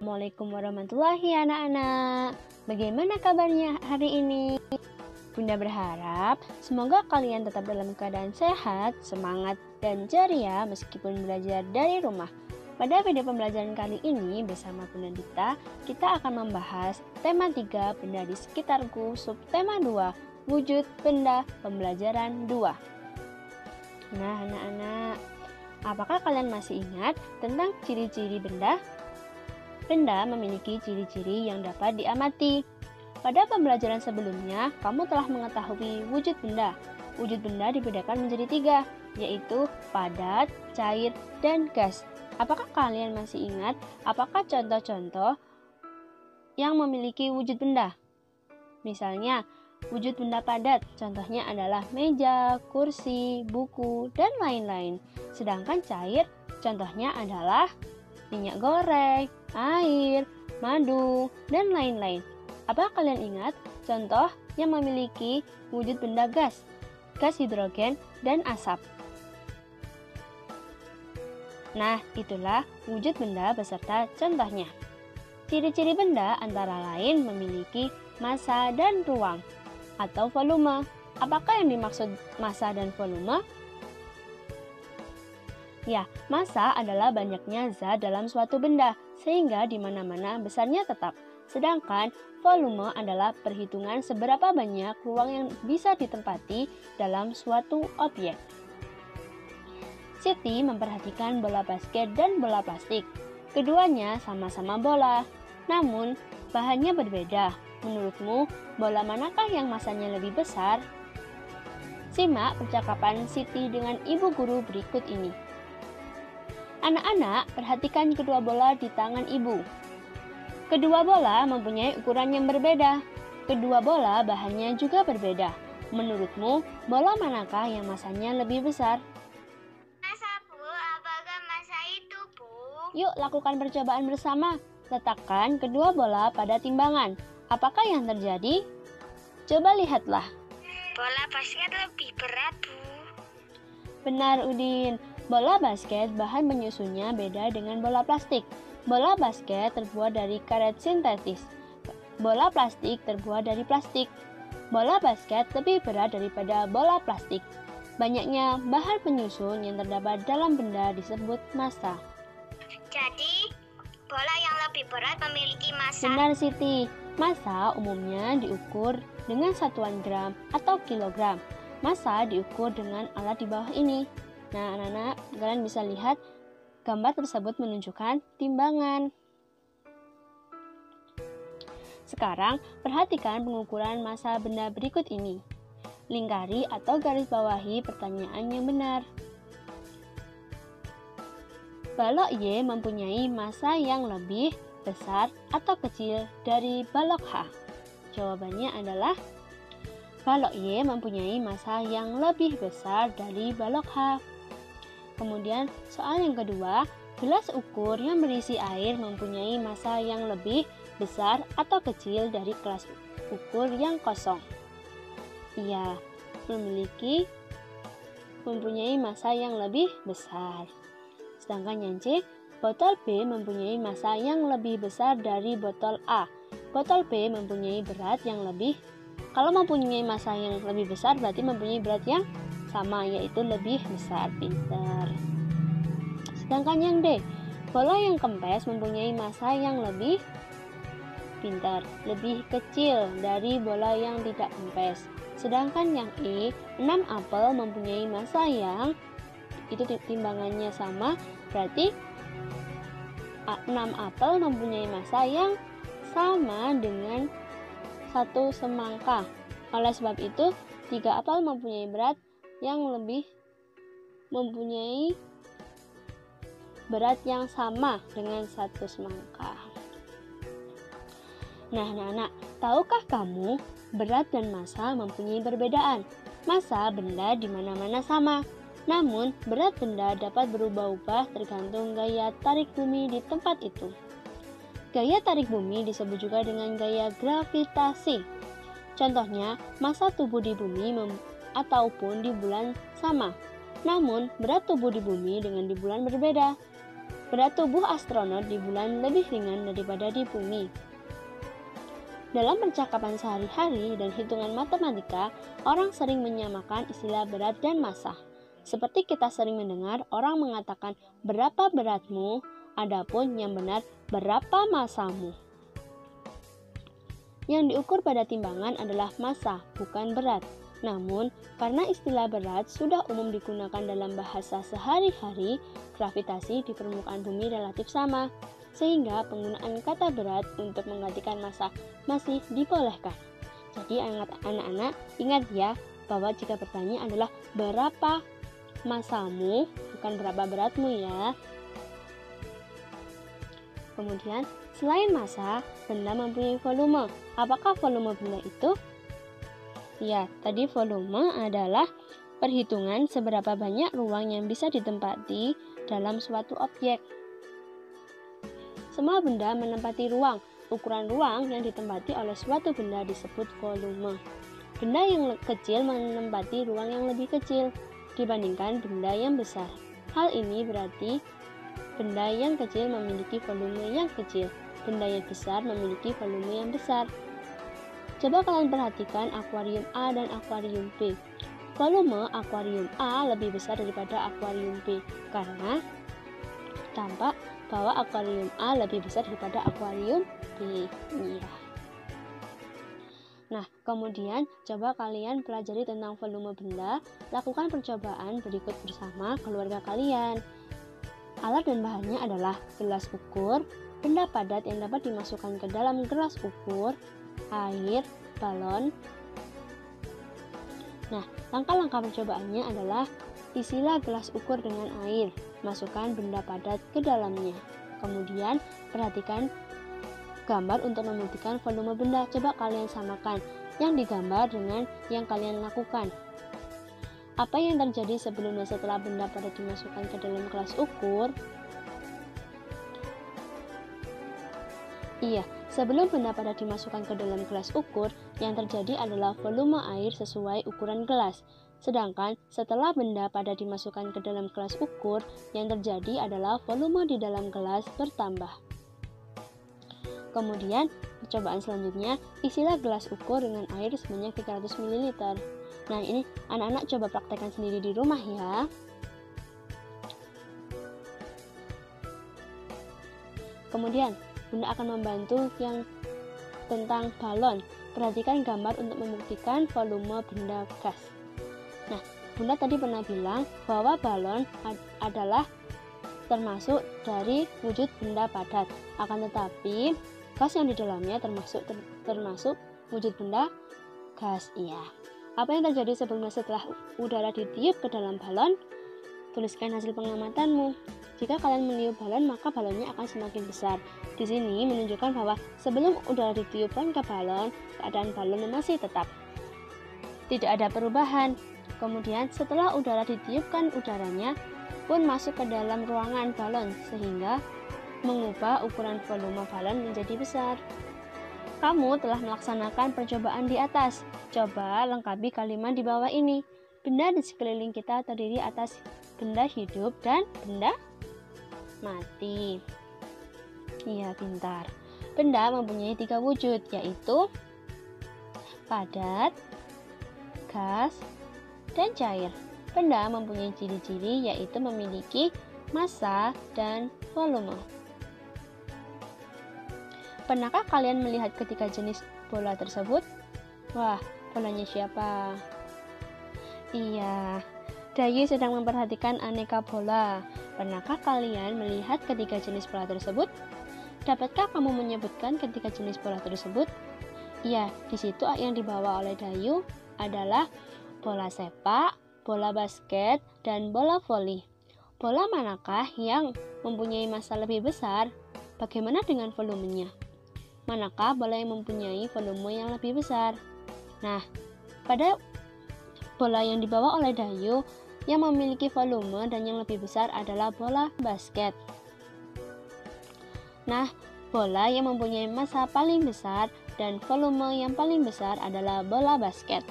Assalamualaikum warahmatullahi anak-anak. Bagaimana kabarnya hari ini? Bunda berharap semoga kalian tetap dalam keadaan sehat, semangat, dan ceria meskipun belajar dari rumah. Pada video pembelajaran kali ini bersama Bunda Dita, kita akan membahas tema 3 benda di sekitarku, subtema 2, wujud benda pembelajaran 2. Nah anak-anak, apakah kalian masih ingat tentang ciri-ciri benda? Benda memiliki ciri-ciri yang dapat diamati. Pada pembelajaran sebelumnya, kamu telah mengetahui wujud benda. Wujud benda dibedakan menjadi 3, yaitu padat, cair, dan gas. Apakah kalian masih ingat apakah contoh-contoh yang memiliki wujud benda? Misalnya, wujud benda padat, contohnya adalah meja, kursi, buku, dan lain-lain. Sedangkan cair, contohnya adalah minyak goreng, air, madu, dan lain-lain. Apa kalian ingat contoh yang memiliki wujud benda gas, gas hidrogen, dan asap? Nah, itulah wujud benda beserta contohnya. Ciri-ciri benda antara lain memiliki massa dan ruang atau volume. Apakah yang dimaksud massa dan volume? Ya, massa adalah banyaknya zat dalam suatu benda, sehingga di mana-mana besarnya tetap. Sedangkan volume adalah perhitungan seberapa banyak ruang yang bisa ditempati dalam suatu objek. Siti memperhatikan bola basket dan bola plastik. Keduanya sama-sama bola, namun bahannya berbeda. Menurutmu, bola manakah yang massanya lebih besar? Simak percakapan Siti dengan ibu guru berikut ini. Anak-anak, perhatikan kedua bola di tangan ibu. Kedua bola mempunyai ukuran yang berbeda. Kedua bola bahannya juga berbeda. Menurutmu, bola manakah yang massanya lebih besar? Massa, Bu. Apakah massa itu, Bu? Yuk, lakukan percobaan bersama. Letakkan kedua bola pada timbangan. Apakah yang terjadi? Coba lihatlah. Bola basket lebih berat, Bu. Benar, Udin. Bola basket bahan penyusunnya beda dengan bola plastik. Bola basket terbuat dari karet sintetis. Bola plastik terbuat dari plastik. Bola basket lebih berat daripada bola plastik. Banyaknya bahan penyusun yang terdapat dalam benda disebut massa. Jadi, bola yang lebih berat memiliki massa. Benar, Siti. Massa umumnya diukur dengan satuan gram atau kilogram. Massa diukur dengan alat di bawah ini. Nah, anak-anak, kalian bisa lihat gambar tersebut menunjukkan timbangan. Sekarang, perhatikan pengukuran massa benda berikut ini. Lingkari atau garis bawahi pertanyaan yang benar. Balok Y mempunyai massa yang lebih besar atau kecil dari balok H? Jawabannya adalah balok Y mempunyai massa yang lebih besar dari balok H. Kemudian soal yang kedua, gelas ukur yang berisi air mempunyai massa yang lebih besar atau kecil dari gelas ukur yang kosong? Iya, mempunyai massa yang lebih besar. Sedangkan yang C, botol B mempunyai massa yang lebih besar dari botol A. Botol B mempunyai berat yang lebih, kalau mempunyai massa yang lebih besar berarti mempunyai berat yang sama, yaitu lebih besar. Pintar. Sedangkan yang D, bola yang kempes mempunyai massa yang lebih lebih kecil dari bola yang tidak kempes. Sedangkan yang E, 6 apel mempunyai massa yang itu timbangannya sama, berarti 6 apel mempunyai massa yang sama dengan 1 semangka. Oleh sebab itu, 3 apel mempunyai berat yang mempunyai berat yang sama dengan 1 semangka. Nah, anak-anak, tahukah kamu berat dan massa mempunyai perbedaan? Massa benda di mana-mana sama, namun berat benda dapat berubah-ubah tergantung gaya tarik bumi di tempat itu. Gaya tarik bumi disebut juga dengan gaya gravitasi. Contohnya, massa tubuh di bumi ataupun di bulan sama, namun berat tubuh di bumi dengan di bulan berbeda. berat tubuh astronot di bulan lebih ringan daripada di bumi. Dalam percakapan sehari-hari dan hitungan matematika, orang sering menyamakan istilah berat dan massa. Seperti kita sering mendengar orang mengatakan berapa beratmu, adapun yang benar berapa massamu. Yang diukur pada timbangan adalah massa, bukan berat. Namun, karena istilah berat sudah umum digunakan dalam bahasa sehari-hari, gravitasi di permukaan bumi relatif sama, sehingga penggunaan kata berat untuk menggantikan massa masih dibolehkan. Jadi anak-anak ingat ya, bahwa jika bertanya adalah berapa massamu, bukan berapa beratmu ya. Kemudian, selain massa, benda mempunyai volume. Apakah volume benda itu? Ya, tadi volume adalah perhitungan seberapa banyak ruang yang bisa ditempati dalam suatu objek. Semua benda menempati ruang. Ukuran ruang yang ditempati oleh suatu benda disebut volume. Benda yang kecil menempati ruang yang lebih kecil dibandingkan benda yang besar. Hal ini berarti benda yang kecil memiliki volume yang kecil, benda yang besar memiliki volume yang besar. Coba kalian perhatikan akuarium A dan akuarium B. Volume akuarium A lebih besar daripada akuarium B karena tampak bahwa akuarium A lebih besar daripada akuarium B. Iya. Nah, kemudian coba kalian pelajari tentang volume benda. Lakukan percobaan berikut bersama keluarga kalian. Alat dan bahannya adalah gelas ukur, benda padat yang dapat dimasukkan ke dalam gelas ukur, air, balon. Nah, langkah-langkah percobaannya adalah isilah gelas ukur dengan air, masukkan benda padat ke dalamnya. Kemudian, perhatikan gambar untuk membuktikan volume benda. Coba kalian samakan yang digambar dengan yang kalian lakukan. Apa yang terjadi sebelum dan setelah benda padat dimasukkan ke dalam gelas ukur? Iya, sebelum benda padat dimasukkan ke dalam gelas ukur, yang terjadi adalah volume air sesuai ukuran gelas. Sedangkan setelah benda padat dimasukkan ke dalam gelas ukur, yang terjadi adalah volume di dalam gelas bertambah. Kemudian, percobaan selanjutnya, isilah gelas ukur dengan air sebanyak 300 ml. Nah, ini anak-anak coba praktekkan sendiri di rumah ya. Kemudian, Bunda akan membantu yang tentang balon. Perhatikan gambar untuk membuktikan volume benda gas. Nah, Bunda tadi pernah bilang bahwa balon adalah termasuk dari wujud benda padat. Akan tetapi, gas yang di dalamnya termasuk wujud benda gas. Iya. Apa yang terjadi sebelum dan setelah udara ditiup ke dalam balon? Tuliskan hasil pengamatanmu. Jika kalian meniup balon, maka balonnya akan semakin besar. Di sini menunjukkan bahwa sebelum udara ditiupkan ke balon, keadaan balon masih tetap. Tidak ada perubahan. Kemudian setelah udara ditiupkan, udaranya pun masuk ke dalam ruangan balon sehingga mengubah ukuran volume balon menjadi besar. Kamu telah melaksanakan percobaan di atas. Coba lengkapi kalimat di bawah ini. Benda di sekeliling kita terdiri atas benda hidup dan benda mati. Iya, pintar. Benda mempunyai 3 wujud, yaitu padat, gas, dan cair. Benda mempunyai ciri-ciri yaitu memiliki massa dan volume. Pernahkah kalian melihat ketiga jenis bola tersebut? Wah, bolanya siapa? Iya, Dayu sedang memperhatikan aneka bola. Pernahkah kalian melihat ketiga jenis bola tersebut? Dapatkah kamu menyebutkan ketiga jenis bola tersebut? Iya, di situ yang dibawa oleh Dayu adalah bola sepak, bola basket, dan bola voli. Bola manakah yang mempunyai massa lebih besar? Bagaimana dengan volumenya? Manakah bola yang mempunyai volume yang lebih besar? Nah, pada bola yang dibawa oleh Dayu yang memiliki volume dan yang lebih besar adalah bola basket. Nah, bola yang mempunyai massa paling besar dan volume yang paling besar adalah bola basket.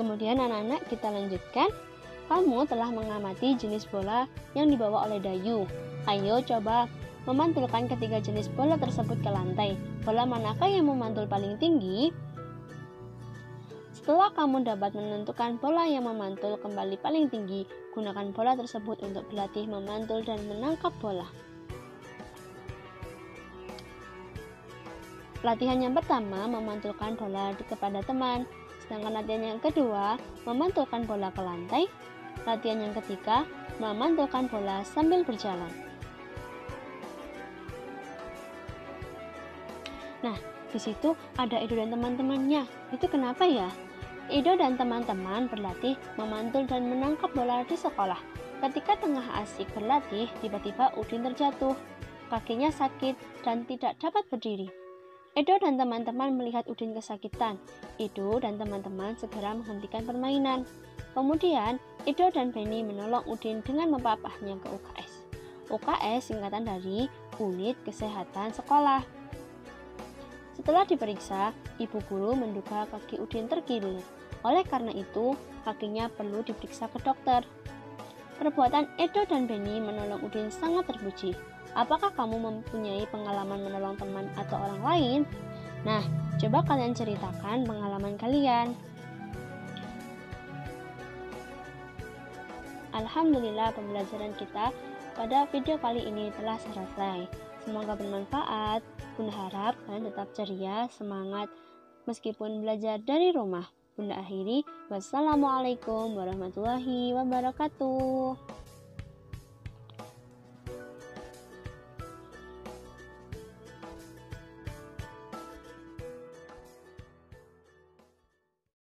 Kemudian anak-anak kita lanjutkan. Kamu telah mengamati jenis bola yang dibawa oleh Dayu. Ayo coba memantulkan ketiga jenis bola tersebut ke lantai. Bola manakah yang memantul paling tinggi? Setelah kamu dapat menentukan bola yang memantul kembali paling tinggi, gunakan bola tersebut untuk berlatih memantul dan menangkap bola. Latihan yang pertama memantulkan bola kepada teman, sedangkan latihan yang kedua memantulkan bola ke lantai. Latihan yang ketiga memantulkan bola sambil berjalan. Nah, di situ ada Edo dan teman-temannya. Itu kenapa ya? Edo dan teman-teman berlatih memantul dan menangkap bola di sekolah. Ketika tengah asik berlatih, tiba-tiba Udin terjatuh. Kakinya sakit dan tidak dapat berdiri. Edo dan teman-teman melihat Udin kesakitan. Edo dan teman-teman segera menghentikan permainan. Kemudian, Edo dan Benny menolong Udin dengan mempapahnya ke UKS. UKS singkatan dari Unit Kesehatan Sekolah. Setelah diperiksa, ibu guru menduga kaki Udin terkilir. Oleh karena itu, kakinya perlu diperiksa ke dokter. Perbuatan Edo dan Benny menolong Udin sangat terpuji. Apakah kamu mempunyai pengalaman menolong teman atau orang lain? Nah, coba kalian ceritakan pengalaman kalian. Alhamdulillah, pembelajaran kita pada video kali ini telah selesai. Semoga bermanfaat. Bunda harap kalian tetap ceria, semangat meskipun belajar dari rumah. Bunda akhiri, wassalamualaikum warahmatullahi wabarakatuh.